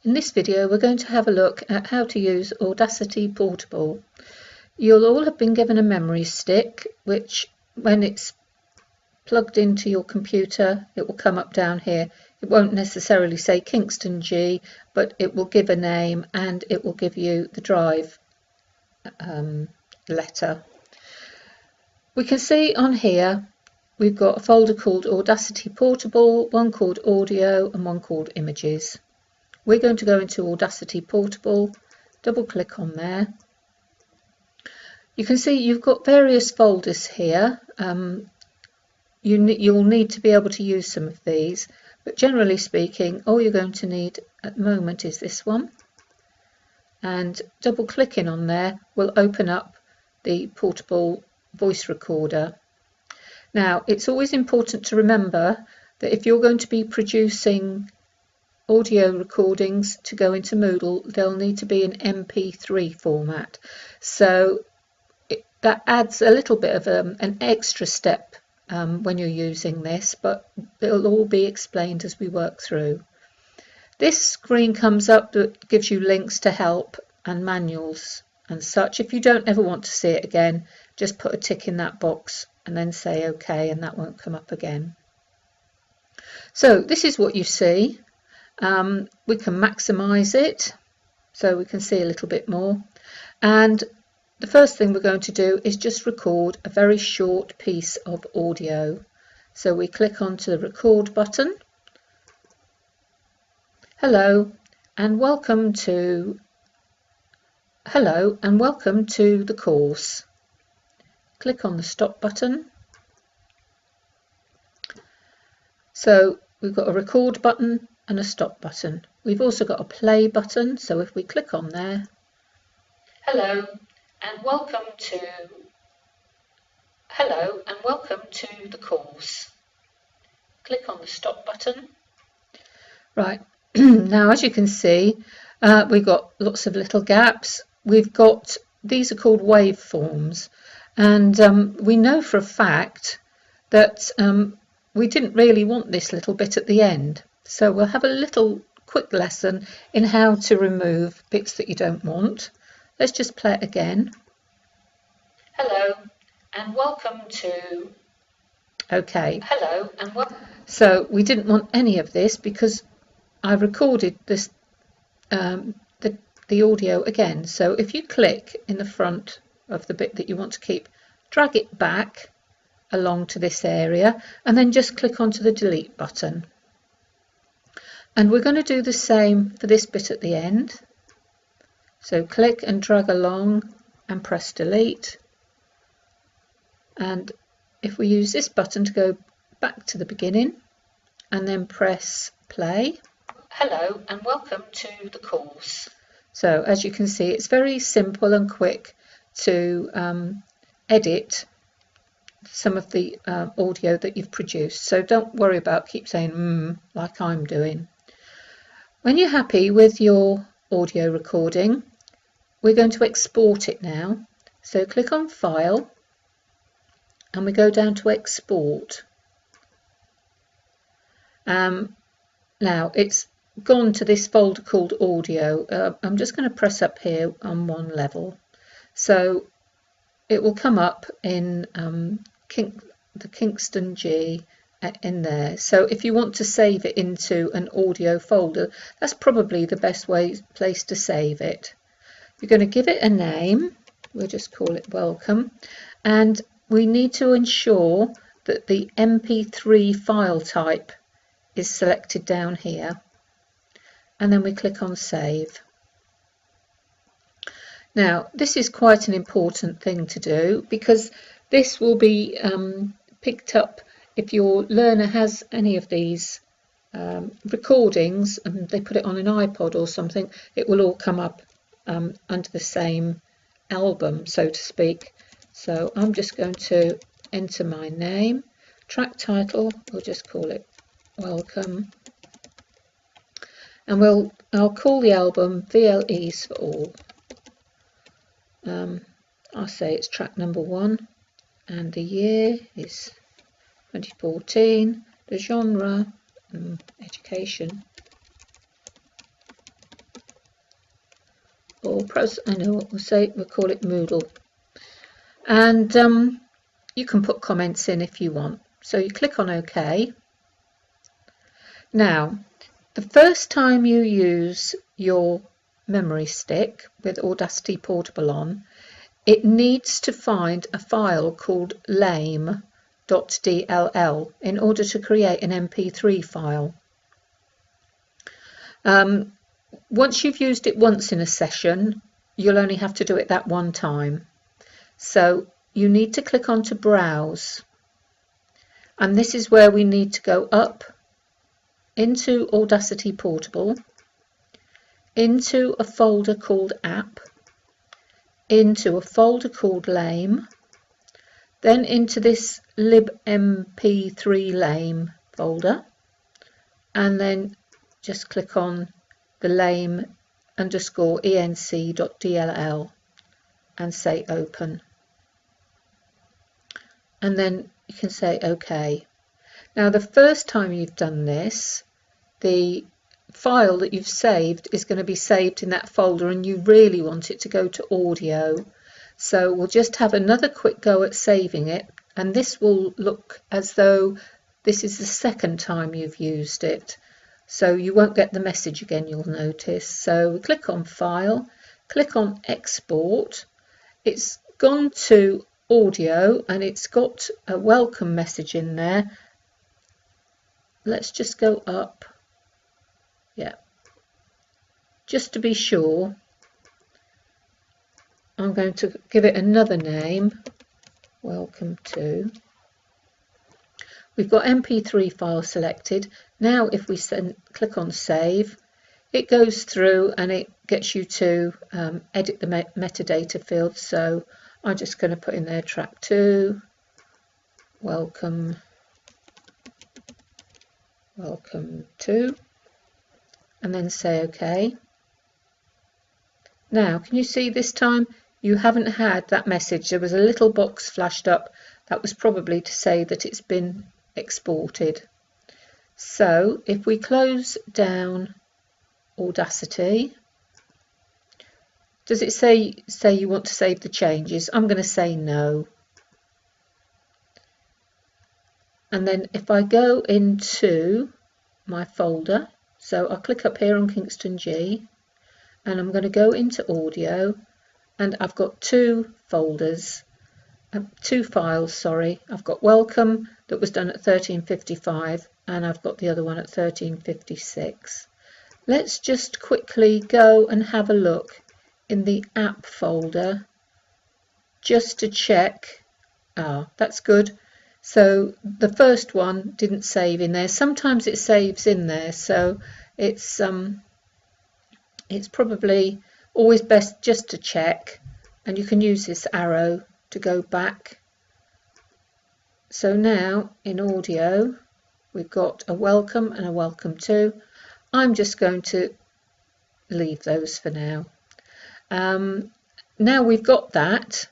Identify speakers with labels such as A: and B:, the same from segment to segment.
A: In this video we're going to have a look at how to use Audacity Portable. You'll all have been given a memory stick which, when it's plugged into your computer, it will come up down here. It won't necessarily say Kingston G, but it will give a name and it will give you the drive letter. We can see on here we've got a folder called Audacity Portable, one called Audio and one called Images. We're going to go into Audacity Portable, double click on there. You can see you've got various folders here. You'll need to be able to use some of these, but generally speaking all you're going to need at the moment is this one, and double clicking on there will open up the portable voice recorder. Now it's always important to remember that if you're going to be producing audio recordings to go into Moodle, they'll need to be in MP3 format, so that adds a little bit of an extra step when you're using this, but it'll all be explained as we work through. This screen comes up that gives you links to help and manuals and such. If you don't ever want to see it again, just put a tick in that box and then say OK, and that won't come up again. So this is what you see. We can maximize it so we can see a little bit more, and the first thing we're going to do is just record a very short piece of audio. So we click onto the record button. Hello and welcome to the course. Click on the stop button. So we've got a record button and a stop button. We've also got a play button, so if we click on there, hello and welcome to the course. Click on the stop button. Right, now as you can see we've got lots of little gaps. These are called waveforms, and we know for a fact that we didn't really want this little bit at the end. So we'll have a little quick lesson in how to remove bits that you don't want. Let's just play it again. Hello and welcome to... OK. Hello and welcome. So we didn't want any of this because I recorded this the audio again. So if you click in the front of the bit that you want to keep, drag it back along to this area and then just click onto the delete button. And we're going to do the same for this bit at the end. So click and drag along and press delete. And if we use this button to go back to the beginning and then press play. Hello and welcome to the course. So as you can see, it's very simple and quick to edit some of the audio that you've produced. So don't worry about keep saying like I'm doing. When you're happy with your audio recording, we're going to export it now. So click on File and we go down to Export. Now it's gone to this folder called Audio. I'm just going to press up here on one level. So it will come up in the Kingston G in there. So if you want to save it into an audio folder, that's probably the best place to save it. You're going to give it a name. We'll just call it Welcome, and we need to ensure that the MP3 file type is selected down here, and then we click on Save. Now this is quite an important thing to do because this will be picked up if your learner has any of these recordings and they put it on an iPod or something. It will all come up under the same album, so to speak. So I'm just going to enter my name, track title, we'll just call it Welcome, and I'll call the album VLEs for All. I'll say it's track number 1 and the year is 2014, the genre education, or I know what we'll call it Moodle. And you can put comments in if you want. So you click on OK. Now, the first time you use your memory stick with Audacity Portable on, it needs to find a file called lame.dll in order to create an MP3 file. Once you've used it once in a session, you'll only have to do it that one time. So you need to click on to Browse, and this is where we need to go up into Audacity Portable, into a folder called App, into a folder called Lame, then into this libmp3 lame folder, and then just click on the lame_enc.dll and say open, and then you can say OK. Now the first time you've done this, the file that you've saved is going to be saved in that folder, and you really want it to go to audio. So we'll just have another quick go at saving it, and this will look as though this is the second time you've used it. So you won't get the message again, you'll notice. So we click on File, click on Export. It's gone to audio and it's got a welcome message in there. Let's just go up. Yeah. Just to be sure, I'm going to give it another name. Welcome to. We've got MP3 file selected. Now if we click on Save, it goes through and it gets you to edit the metadata field. So I'm just going to put in there track 2, welcome to, and then say OK. Now can you see this time you haven't had that message? There was a little box flashed up. That was probably to say that it's been exported. So if we close down Audacity, does it say you want to save the changes? I'm going to say no. And then if I go into my folder, so I'll click up here on Kingston G, and I'm going to go into audio, and I've got two files, sorry. I've got welcome that was done at 1355, and I've got the other one at 1356. Let's just quickly go and have a look in the app folder just to check. That's good. So the first one didn't save in there. Sometimes it saves in there, so it's probably always best just to check, and you can use this arrow to go back. So now in audio we've got a welcome and a welcome to. I'm just going to leave those for now. Now we've got that,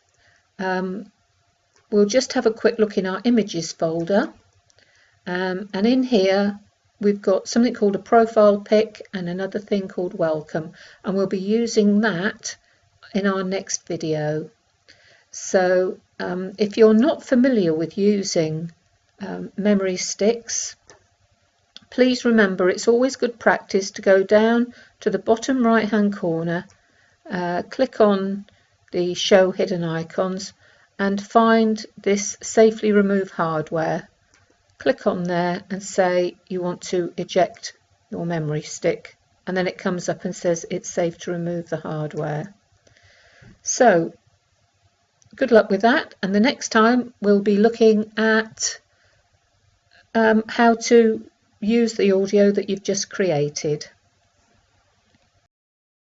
A: we'll just have a quick look in our images folder, and in here we've got something called a profile pic and another thing called welcome, and we'll be using that in our next video. So if you're not familiar with using memory sticks, please remember it's always good practice to go down to the bottom right hand corner, click on the show hidden icons and find this safely remove hardware. Click on there and say you want to eject your memory stick, and then it comes up and says it's safe to remove the hardware. So good luck with that, and the next time we'll be looking at how to use the audio that you've just created.